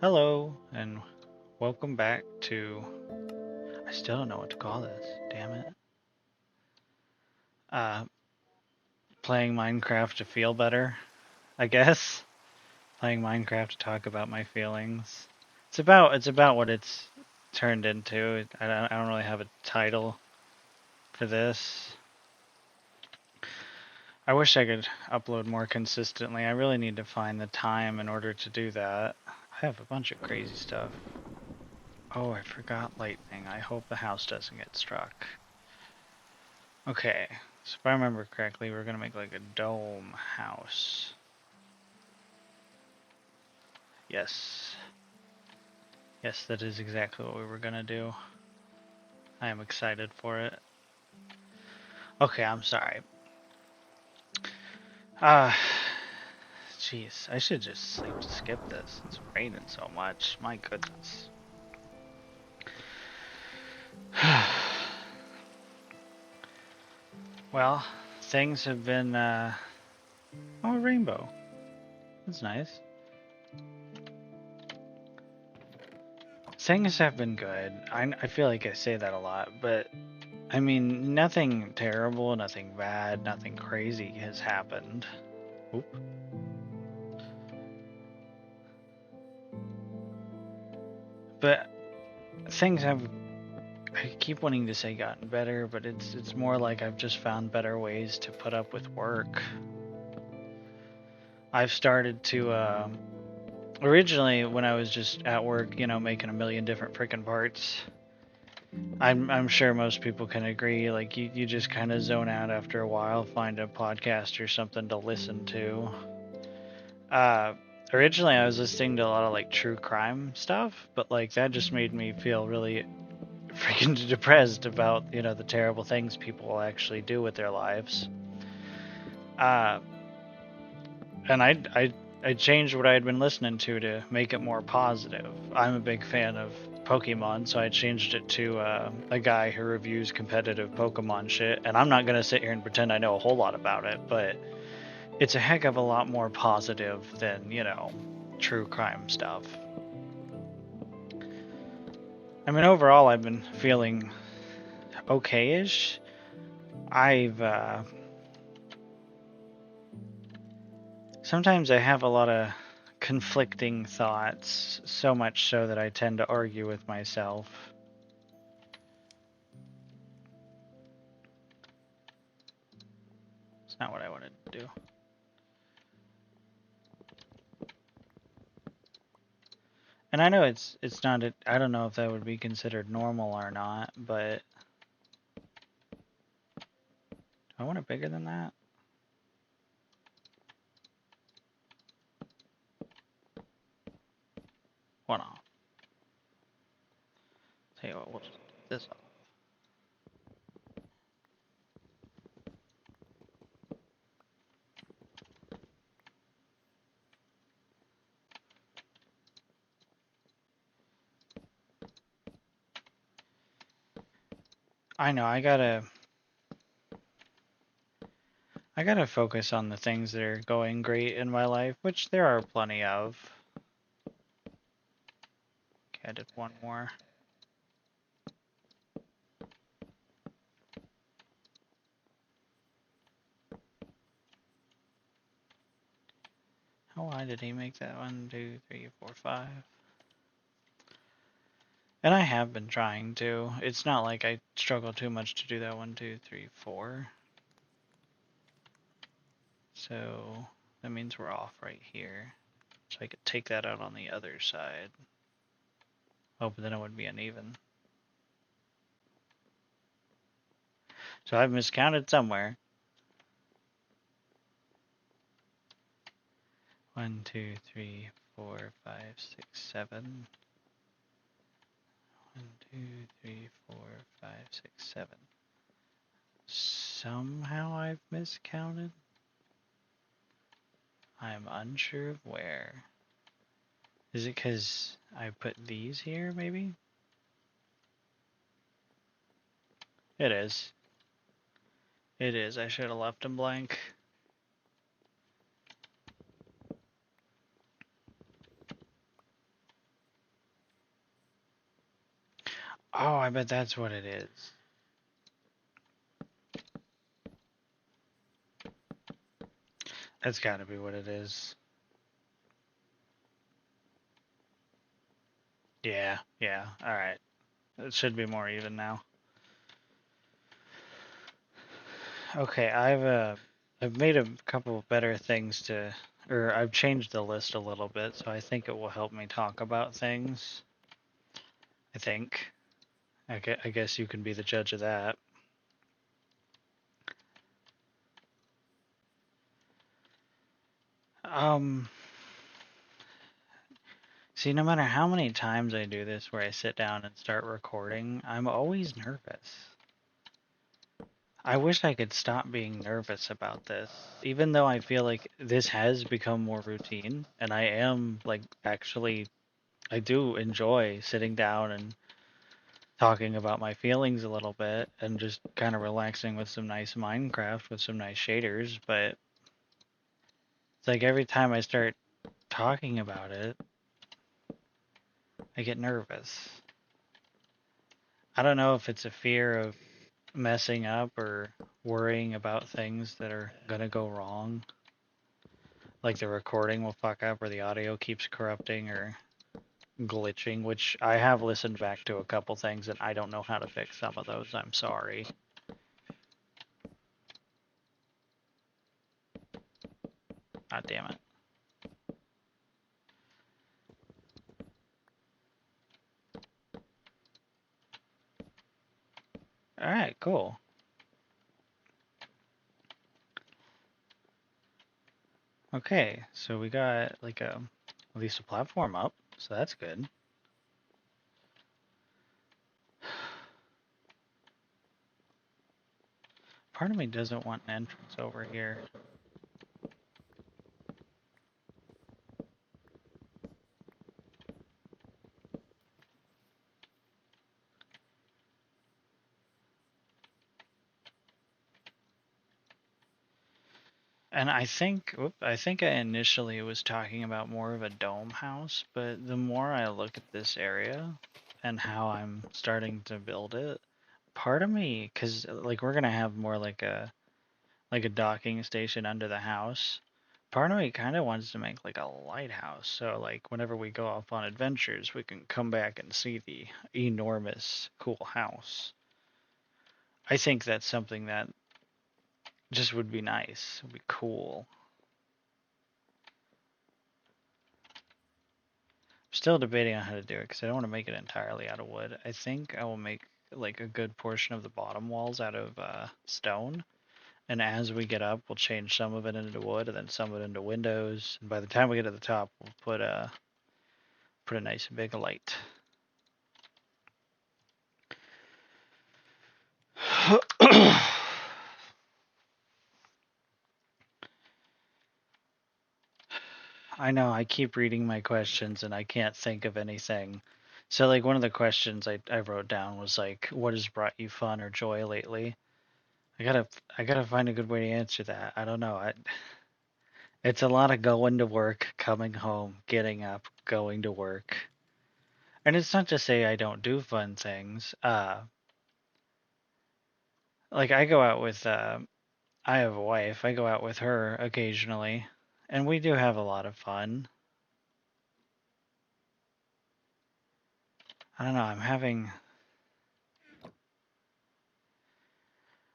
Hello, and welcome back to. I still don't know what to call this. Damn it. Uh, Playing Minecraft to feel better, I guess. Playing Minecraft to talk about my feelings. It's about what it's turned into. I don't really have a title for this. I wish I could upload more consistently. I really need to find the time in order to do that. I have a bunch of crazy stuff. Oh, I forgot lightning. I hope the house doesn't get struck. Okay, so if I remember correctly, we're gonna make like a dome house. Yes. Yes, that is exactly what we were gonna do. I am excited for it. Okay, I'm sorry. Ah, jeez, I should just skip this. It's raining so much. My goodness. Well, things have been, oh, a rainbow. That's nice. Things have been good. I feel like I say that a lot, but I mean, nothing terrible, nothing bad, nothing crazy has happened. Oop. But things have, I keep wanting to say gotten better, but it's more like I've just found better ways to put up with work. I've started to, originally when I was just at work, making a million different freaking parts, I'm sure most people can agree, like you just kind of zone out after a while, find a podcast or something to listen to. Uh, Originally I was listening to a lot of like true crime stuff, but like that just made me feel really freaking depressed about, the terrible things people actually do with their lives. Uh, and I changed what I had been listening to make it more positive. I'm a big fan of Pokemon, so I changed it to a guy who reviews competitive Pokemon shit. And I'm not gonna sit here and pretend I know a whole lot about it, but it's a heck of a lot more positive than, true crime stuff. I mean, overall, I've been feeling okay-ish. I've Sometimes I have a lot of conflicting thoughts, so much so that I tend to argue with myself. It's not what I wanted to do. And I know it's not I don't know if that would be considered normal or not, but do I want it bigger than that? Hold on. Tell you what, we'll just take this off. I know, I gotta focus on the things that are going great in my life, which there are plenty of. Okay, I did one more. How wide did he make that? 1, 2, 3, 4, 5. And I have been trying to. It's not like I struggle too much to do that. 1, 2, 3, 4. So that means we're off right here. So I could take that out on the other side. Oh, but then it would be uneven. So I've miscounted somewhere. 1, 2, 3, 4, 5, 6, 7. 1, 2, 3, 4, 5, 6, 7. Somehow I've miscounted. I'm unsure of where. Is it because I put these here, maybe? It is. It is. I should have left them blank. Oh, I bet that's what it is. That's got to be what it is. Yeah, yeah. All right. It should be more even now. Okay, I've made a couple of better things to, or I've changed the list a little bit, so I think it will help me talk about things. I think. I guess you can be the judge of that. Um, See, no matter how many times I do this where I sit down and start recording, I'm always nervous. I wish I could stop being nervous about this, even though I feel like this has become more routine, and I am, like, actually, I do enjoy sitting down and talking about my feelings a little bit and just kind of relaxing with some nice Minecraft with some nice shaders, but it's like every time I start talking about it, I get nervous. I don't know if it's a fear of messing up or worrying about things that are gonna go wrong. Like the recording will fuck up or the audio keeps corrupting or glitching, which I have listened back to a couple things and I don't know how to fix some of those. I'm sorry. God damn it. Alright, cool. Okay, so we got like at least a platform up, so that's good. Part of me doesn't want an entrance over here. And I think I initially was talking about more of a dome house, but the more I look at this area and how I'm starting to build it, part of me, because like we're gonna have more like a docking station under the house. Part of me kind of wants to make like a lighthouse, so like whenever we go off on adventures, we can come back and see the enormous cool house. I think that's something that just would be nice, would be cool. Still debating on how to do it because I don't want to make it entirely out of wood. I think I will make like a good portion of the bottom walls out of stone. And as we get up, we'll change some of it into wood and then some of it into windows. And by the time we get to the top, we'll put a nice big light. I know, I keep reading my questions and I can't think of anything. So like one of the questions I wrote down was like, what has brought you fun or joy lately? I gotta I gotta find a good way to answer that. I don't know. It's a lot of going to work, coming home, getting up, going to work. And it's not to say I don't do fun things. Like I go out with I have a wife. I go out with her occasionally, and we do have a lot of fun. I don't know,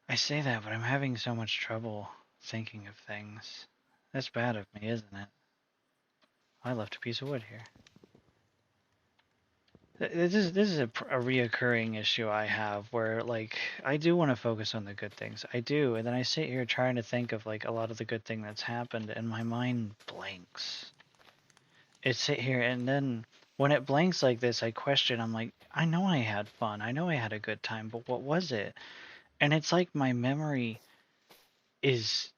I say that, but I'm having so much trouble thinking of things. That's bad of me, isn't it? I left a piece of wood here. This is a reoccurring issue I have where like I do want to focus on the good things. I do, and then I sit here trying to think of like a lot of the good thing that's happened and my mind blanks. It sit here and then when it blanks like this, I question. I'm like, I know I had fun. I know I had a good time, but what was it? And it's like my memory is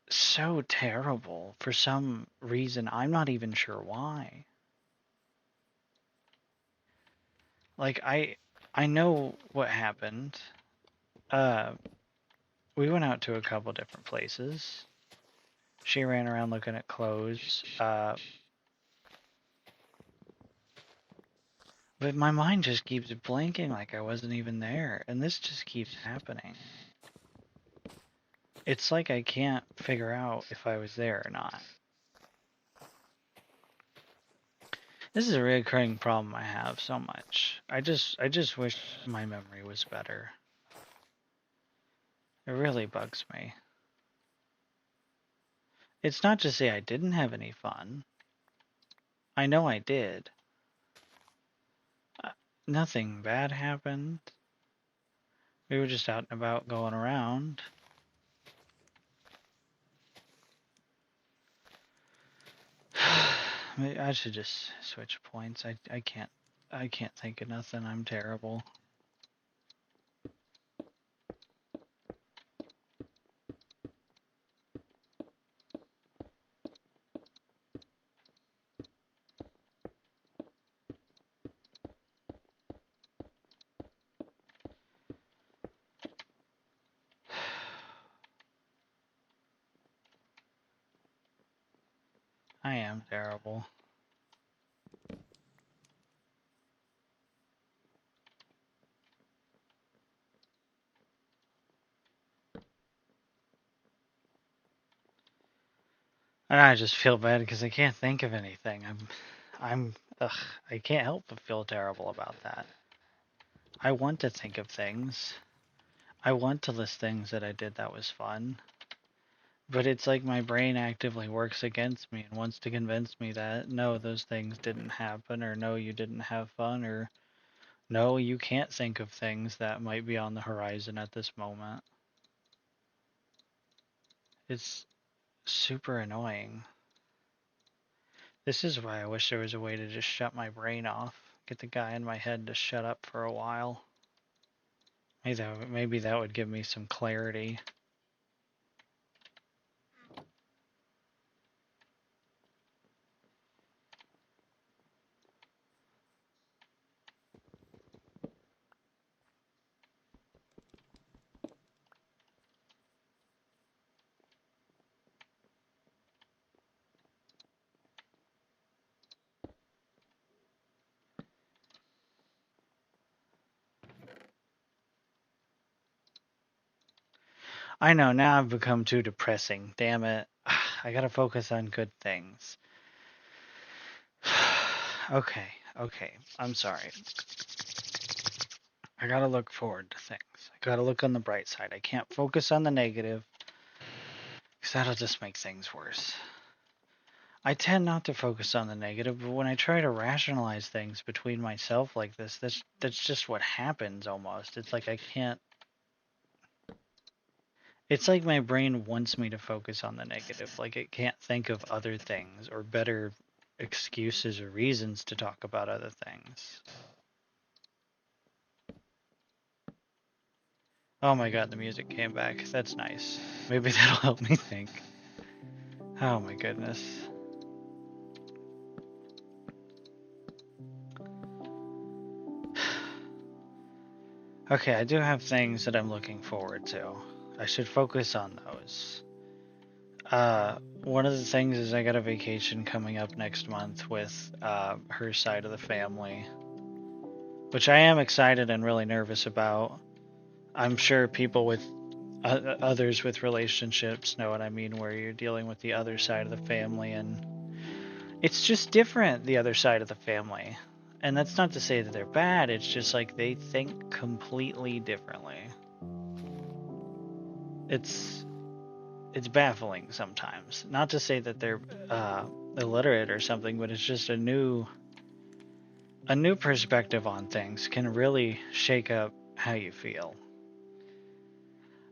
so terrible for some reason. I'm not even sure why. Like I know what happened. Uh we went out to a couple different places. She ran around looking at clothes. But my mind just keeps blanking like I wasn't even there, and this just keeps happening. It's like I can't figure out if I was there or not. This is a recurring problem I have so much. I just wish my memory was better. It really bugs me. It's not to say I didn't have any fun. I know I did. Nothing bad happened. We were just out and about going around. I should just switch points. I can't think of nothing. I'm terrible. I am terrible. And I just feel bad because I can't think of anything. Ugh, I can't help but feel terrible about that. I want to think of things. I want to list things that I did that was fun. But it's like my brain actively works against me and wants to convince me that no, those things didn't happen, or no, you didn't have fun, or no, you can't think of things that might be on the horizon at this moment. It's super annoying. This is why I wish there was a way to just shut my brain off. Get the guy in my head to shut up for a while. Maybe that would give me some clarity. I know, now I've become too depressing. Damn it. I gotta focus on good things. Okay, I'm sorry. I gotta look forward to things. I gotta look on the bright side. I can't focus on the negative, because that'll just make things worse. I tend not to focus on the negative, but when I try to rationalize things between myself like this, that's just what happens almost. It's like I can't. It's like my brain wants me to focus on the negative. Like it can't think of other things or better excuses or reasons to talk about other things. Oh my god, the music came back. That's nice. Maybe that'll help me think. Oh my goodness. Okay, I do have things that I'm looking forward to. I should focus on those. One of the things is I got a vacation coming up next month with her side of the family, which I am excited and really nervous about. I'm sure people with others with relationships know what I mean, where you're dealing with the other side of the family, and it's just different, the other side of the family. And that's not to say that they're bad, it's just like they think completely differently. It's baffling sometimes. Not to say that they're illiterate or something, but it's just a new perspective on things can really shake up how you feel.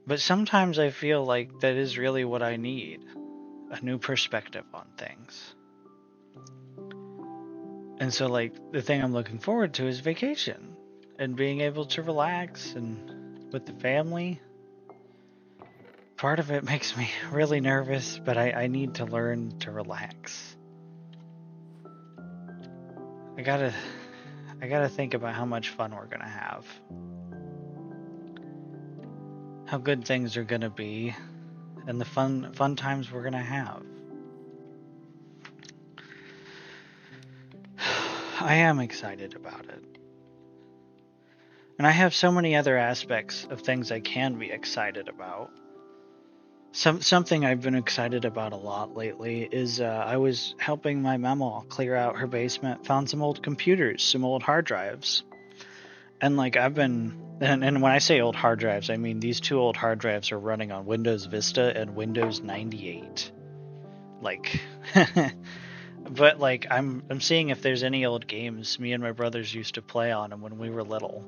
But sometimes I feel like that is really what I need, a new perspective on things. And so like the thing I'm looking forward to is vacation and being able to relax and with the family. Part of it makes me really nervous, but I need to learn to relax. I gotta think about how much fun we're gonna have. How good things are gonna be, and the fun times we're gonna have. I am excited about it. And I have so many other aspects of things I can be excited about. Something I've been excited about a lot lately is I was helping my Memo clear out her basement, found some old computers, some old hard drives. And like I've been and when I say old hard drives, I mean these two old hard drives are running on Windows Vista and Windows 98. Like but like I'm seeing if there's any old games me and my brothers used to play on them when we were little.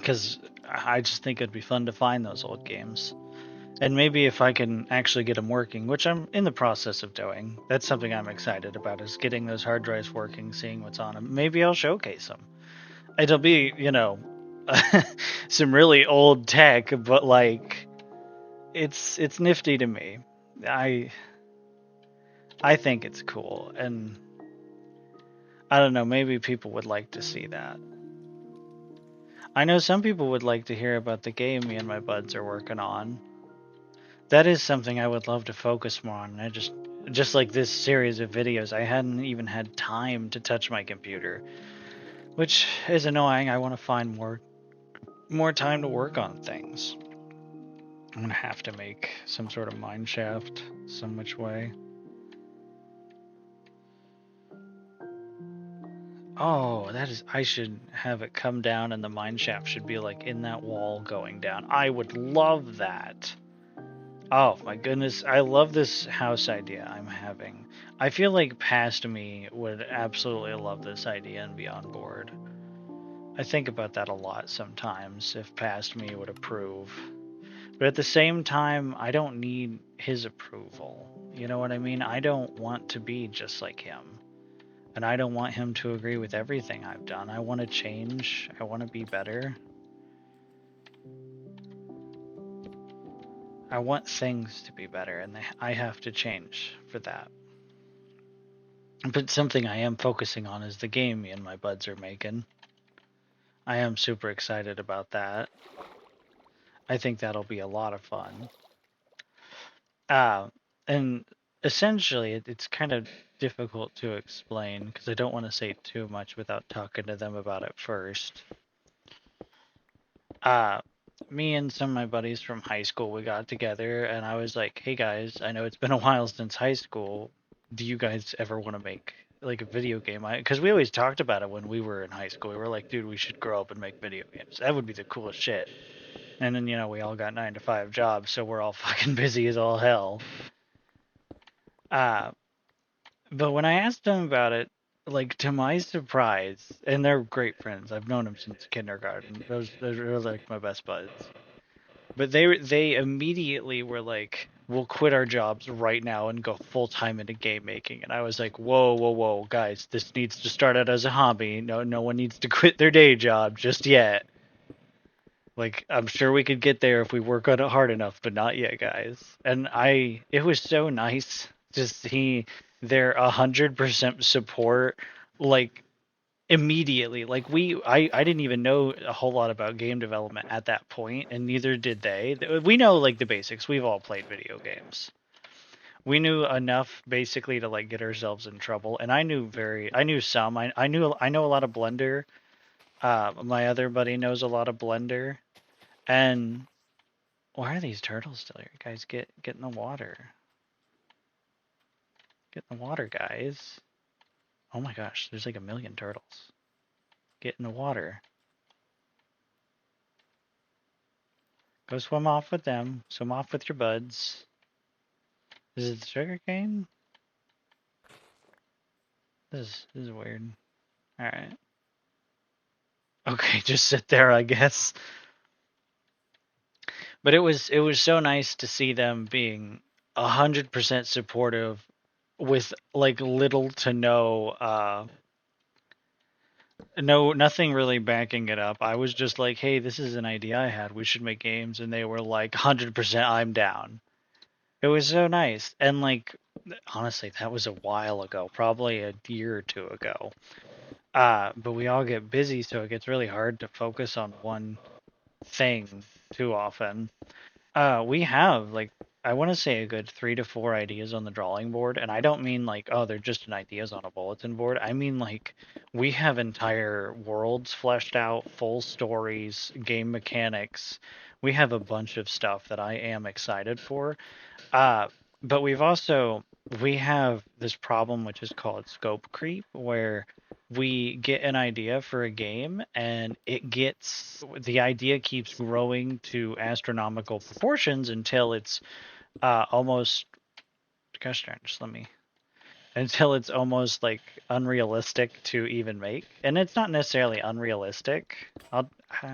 Cuz I just think it'd be fun to find those old games. And maybe if I can actually get them working, which I'm in the process of doing, that's something I'm excited about, is getting those hard drives working, seeing what's on them. Maybe I'll showcase them. It'll be, some really old tech, but like, it's nifty to me. I I think it's cool, and I don't know, maybe people would like to see that. I know some people would like to hear about the game me and my buds are working on. That is something I would love to focus more on. I just like this series of videos, I hadn't even had time to touch my computer, which is annoying. I want to find more time to work on things. I'm gonna have to make some sort of mine shaft some which way. Oh, that is, I should have it come down and the mine shaft should be like in that wall going down. I would love that. Oh my goodness, I love this house idea I'm having. I feel like past me would absolutely love this idea and be on board. I think about that a lot sometimes, if past me would approve. But at the same time, I don't need his approval. You know what I mean? I don't want to be just like him. And I don't want him to agree with everything I've done. I want to change. I want to be better. I want things to be better, and I have to change for that. But something I am focusing on is the game me and my buds are making. I am super excited about that. I think that'll be a lot of fun. And essentially, it's kind of difficult to explain because I don't want to say too much without talking to them about it first. Uh, Me and some of my buddies from high school, we got together and I was like, hey guys, I know it's been a while since high school. Do you guys ever want to make like a video game? Because we always talked about it when we were in high school. We were like, dude, we should grow up and make video games. That would be the coolest shit. And then, we all got 9 to 5 jobs, so we're all fucking busy as all hell. Uh, but when I asked them about it, like to my surprise, and they're great friends. I've known them since kindergarten. Those are like my best buds. But they immediately were like, "We'll quit our jobs right now and go full time into game making." And I was like, "Whoa, whoa, whoa, guys! This needs to start out as a hobby. No one needs to quit their day job just yet. Like, I'm sure we could get there if we work on it hard enough, but not yet, guys." And it was so nice to see their 100% support, like immediately. Like I didn't even know a whole lot about game development at that point, and neither did they. We know like the basics. We've all played video games. We knew enough basically to like get ourselves in trouble, and I knew some. I know a lot of Blender. My other buddy knows a lot of Blender, and why are these turtles still here? Guys, get in the water. Get in the water, guys. Oh my gosh, there's like a million turtles. Get in the water. Go swim off with them. Swim off with your buds. Is it the sugar cane? This is weird. Alright. Okay, just sit there, I guess. But it was so nice to see them being 100% supportive with like little to nothing really backing it up. I was just like, hey, this is an idea I had. We should make games, and they were like 100% I'm down. It was so nice. And like honestly, that was a while ago, probably a year or two ago. But we all get busy, so it gets really hard to focus on one thing too often. We have like I want to say a good 3 to 4 ideas on the drawing board, and I don't mean like, oh, they're just an ideas on a bulletin board. I mean like we have entire worlds fleshed out, full stories, game mechanics. We have a bunch of stuff that I am excited for. Uh, but we have this problem which is called scope creep, where we get an idea for a game and the idea keeps growing to astronomical proportions until it's almost gosh darn, just let me until it's almost like unrealistic to even make. And it's not necessarily unrealistic. I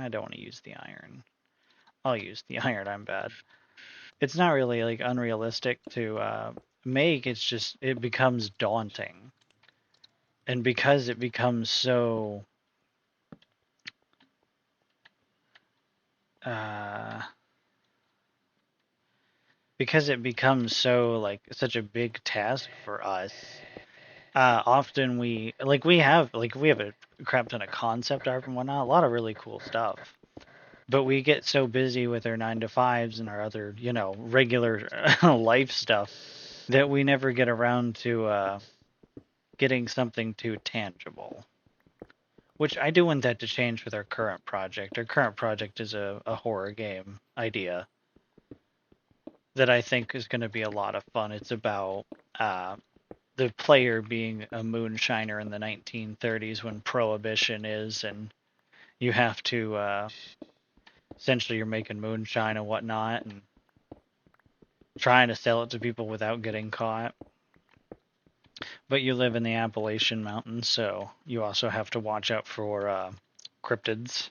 don't want to use the iron. I'll use the iron. I'm bad. It's not really like unrealistic to make. It's just it becomes daunting, and uh, because it becomes so like such a big task for us. Often we have a crap ton of concept art and whatnot, a lot of really cool stuff. But we get so busy with our 9 to 5s and our other, regular life stuff that we never get around to getting something too tangible. Which I do want that to change with our current project. Our current project is a horror game idea that I think is going to be a lot of fun. It's about the player being a moonshiner in the 1930s when prohibition is, and you have to essentially you're making moonshine and whatnot, and trying to sell it to people without getting caught. But you live in the Appalachian Mountains, so you also have to watch out for cryptids.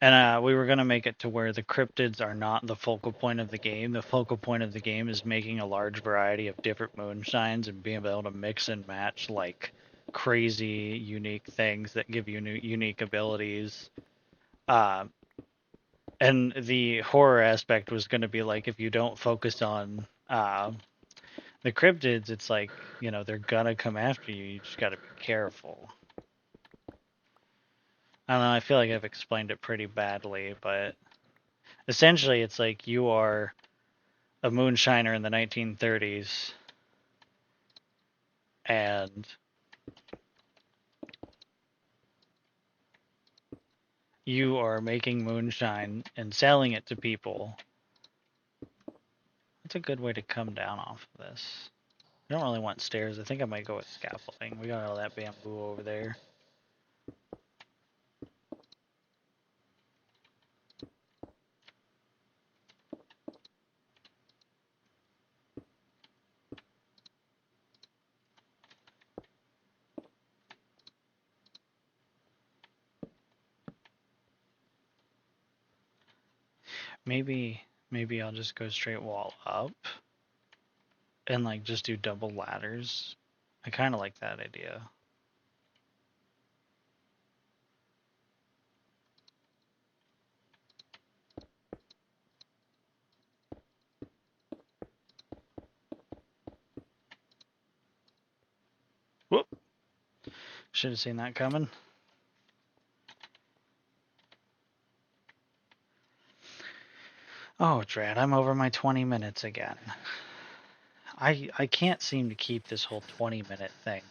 And we were going to make it to where the cryptids are not the focal point of the game. The focal point of the game is making a large variety of different moonshines and being able to mix and match like crazy, unique things that give you unique abilities. Uh, and the horror aspect was going to be like if you don't focus on the cryptids, it's like, they're going to come after you. You just got to be careful. I don't know. I feel like I've explained it pretty badly, but essentially it's like you are a moonshiner in the 1930s, and you are making moonshine and selling it to people. That's a good way to come down off of this. I don't really want stairs. I think I might go with scaffolding. We got all that bamboo over there. Maybe I'll just go straight wall up and like just do double ladders. I kind of like that idea. Whoop! Should have seen that coming. Oh, drat, I'm over my 20 minutes again. I can't seem to keep this whole 20-minute thing.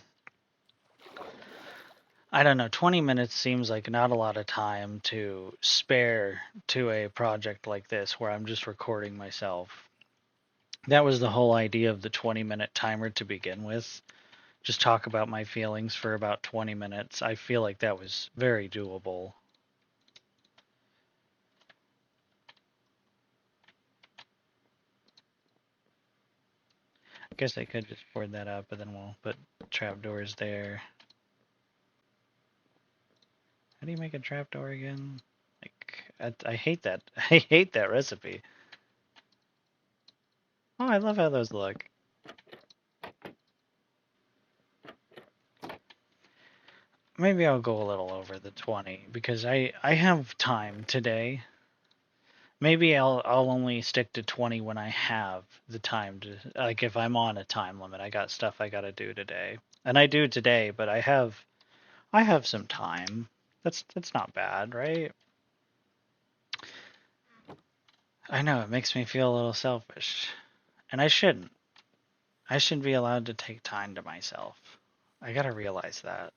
I don't know, 20 minutes seems like not a lot of time to spare to a project like this where I'm just recording myself. That was the whole idea of the 20-minute timer to begin with. Just talk about my feelings for about 20 minutes. I feel like that was very doable. I guess I could just board that up, and then we'll put trapdoors there. How do you make a trapdoor again? Like, I hate that. I hate that recipe. Oh, I love how those look. Maybe I'll go a little over the 20 because I have time today. Maybe I'll only stick to 20 when I have the time to, like, if I'm on a time limit. I got stuff I got to do today. And I do today, but I have some time. That's not bad, right? I know, it makes me feel a little selfish. And I shouldn't. I should be allowed to take time to myself. I gotta realize that.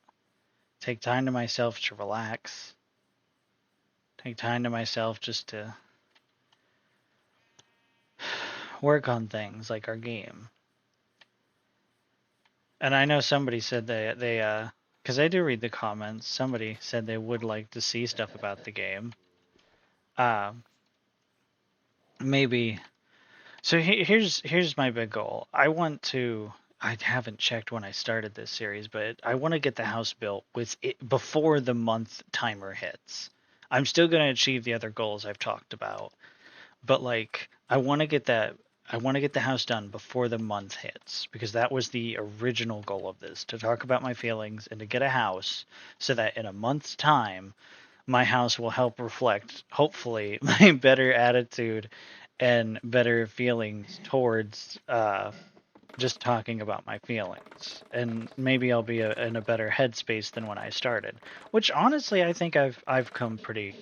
Take time to myself to relax. Take time to myself just to work on things like our game. And I know somebody said because I do read the comments, somebody said they would like to see stuff about the game. Maybe. So here's my big goal. I haven't checked when I started this series, but I want to get the house built with it before the month timer hits. I'm still going to achieve the other goals I've talked about, but like I want to get the house done before the month hits because that was the original goal of this, to talk about my feelings and to get a house so that in a month's time my house will help reflect hopefully my better attitude and better feelings towards just talking about my feelings, and maybe I'll be in a better headspace than when I started. Which honestly, I think I've come pretty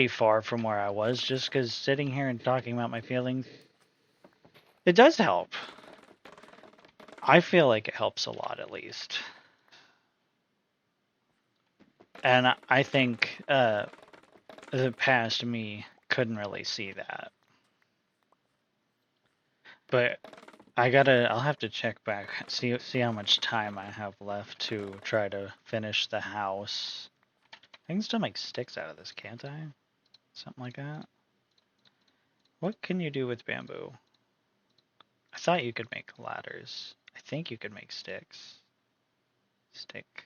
far from where I was, just because sitting here and talking about my feelings, it does help. I feel like it helps a lot, at least. And I think the past me couldn't really see that. But I'll have to check back, see how much time I have left to try to finish the house. I can still make sticks out of this, can't I? Something like that. What can you do with bamboo? I thought you could make ladders. I think you could make sticks. Stick.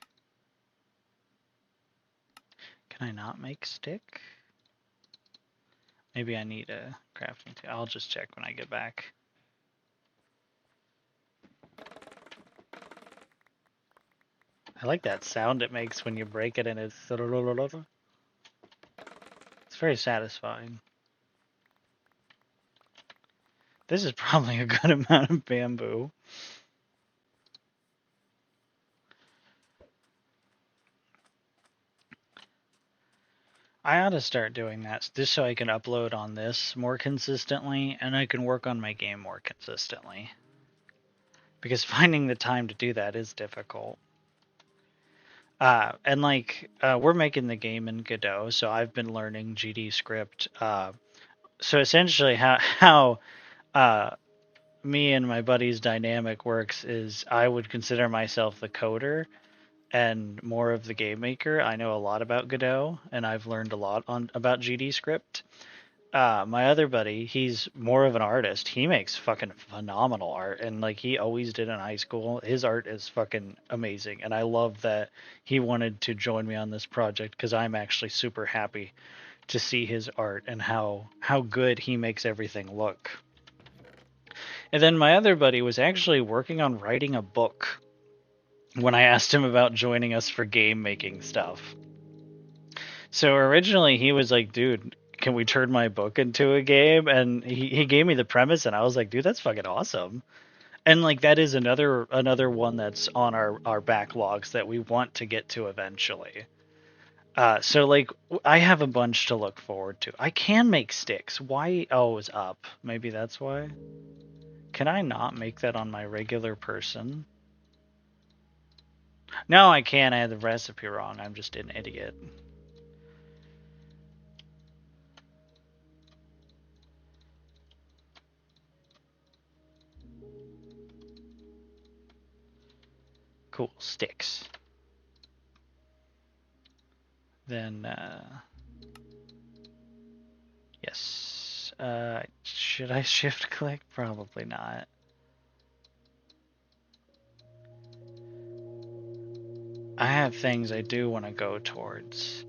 Can I not make stick? Maybe I need a crafting table. I'll just check when I get back. I like that sound it makes when you break it and it's very satisfying. This is probably a good amount of bamboo. I ought to start doing that just so I can upload on this more consistently and I can work on my game more consistently. Because finding the time to do that is difficult. And like, we're making the game in Godot, so I've been learning GD script. So essentially how me and my buddy's dynamic works is I would consider myself the coder and more of the game maker. I know a lot about Godot, and I've learned a lot about GD script. My other buddy, he's more of an artist. He makes fucking phenomenal art, and like he always did in high school. His art is fucking amazing, and I love that he wanted to join me on this project because I'm actually super happy to see his art and how good he makes everything look. And then my other buddy was actually working on writing a book when I asked him about joining us for game making stuff. So originally he was like, dude, can we turn my book into a game? And he gave me the premise and I was like, dude, that's fucking awesome. And like that is another one that's on our backlogs that we want to get to eventually. So like I have a bunch to look forward to. I can make sticks. Why? Oh, it was up. Maybe that's why. Can I not make that on my regular person? No, I can. I had the recipe wrong. I'm just an idiot. Cool. Sticks. Then, yes. Should I shift click? Probably not. I have things I do want to go towards.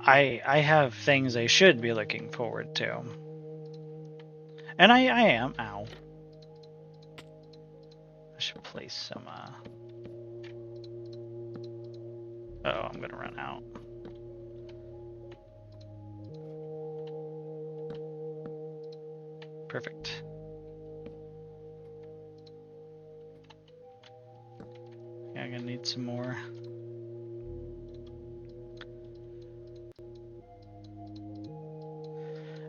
I have things I should be looking forward to. And I am. Ow. I should place some, oh, I'm gonna run out. Perfect. Yeah, I'm gonna need some more.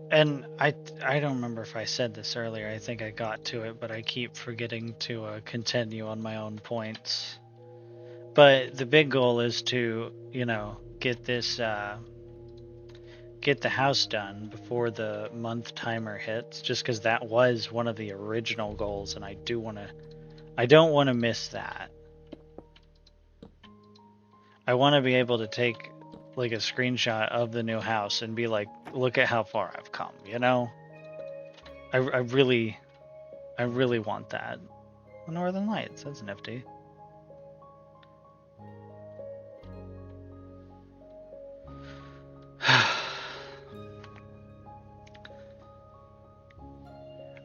And I don't remember if I said this earlier. I think I got to it, but I keep forgetting to continue on my own points. But the big goal is to, get this get the house done before the month timer hits, just because that was one of the original goals, and I don't want to miss that. I want to be able to take like a screenshot of the new house and be like, look at how far I've come, I really want that. The Northern Lights, that's nifty.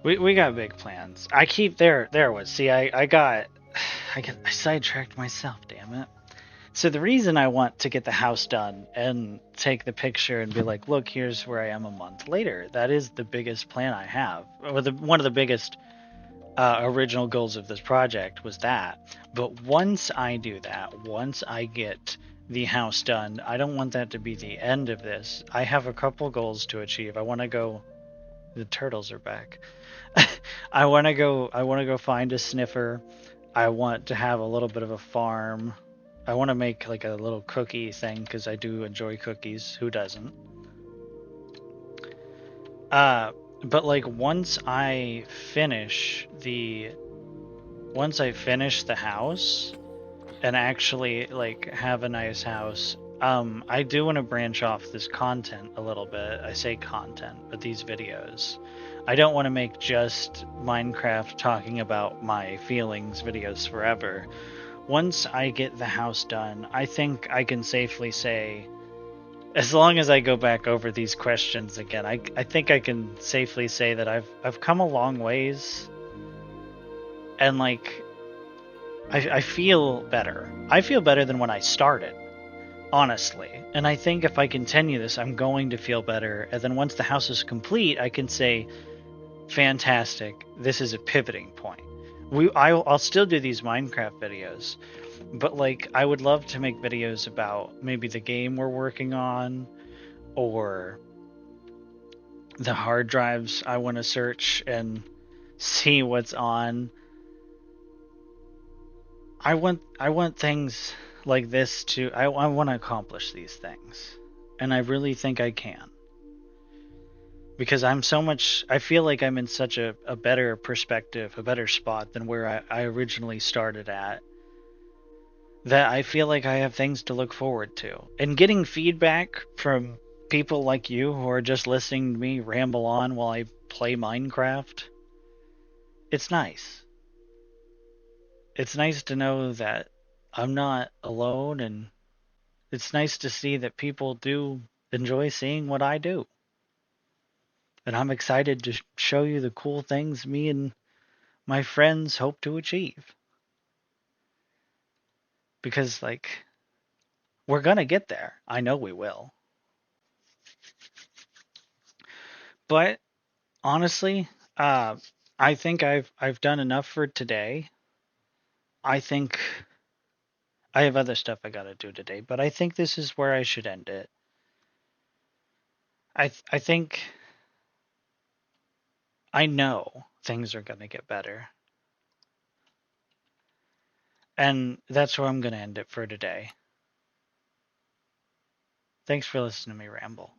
we got big plans. I keep there was see I got I sidetracked myself, damn it. So the reason I want to get the house done and take the picture and be like, look, here's where I am a month later. That is the biggest plan I have. One of the biggest original goals of this project was that. But once I do that, once I get the house done, I don't want that to be the end of this. I have a couple goals to achieve. I want to go. The turtles are back. I want to go. I want to go find a sniffer. I want to have a little bit of a farm. I want to make like a little cookie thing because I do enjoy cookies. Who doesn't? But like once I finish the house and actually like have a nice house, I do want to branch off this content a little bit. I say content, but these videos. I don't want to make just Minecraft talking about my feelings videos forever. Once I get the house done, I think I can safely say, as long as I go back over these questions again, I think I can safely say that I've come a long ways, and like I feel better. I feel better than when I started, honestly. And I think if I continue this, I'm going to feel better. And then once the house is complete, I can say, fantastic, this is a pivoting point. I'll still do these Minecraft videos, but like I would love to make videos about maybe the game we're working on, or the hard drives I want to search and see what's on. I want things like this to I want to accomplish these things. And I really think I can. Because I feel like I'm in such a better perspective, a better spot than where I originally started at. That I feel like I have things to look forward to. And getting feedback from people like you who are just listening to me ramble on while I play Minecraft, it's nice. It's nice to know that I'm not alone, and it's nice to see that people do enjoy seeing what I do. And I'm excited to show you the cool things me and my friends hope to achieve. Because, like, we're gonna get there. I know we will. But honestly, I think I've done enough for today. I think I have other stuff I gotta do today, but I think this is where I should end it. I think I know things are gonna get better, and that's where I'm gonna end it for today. Thanks for listening to me ramble.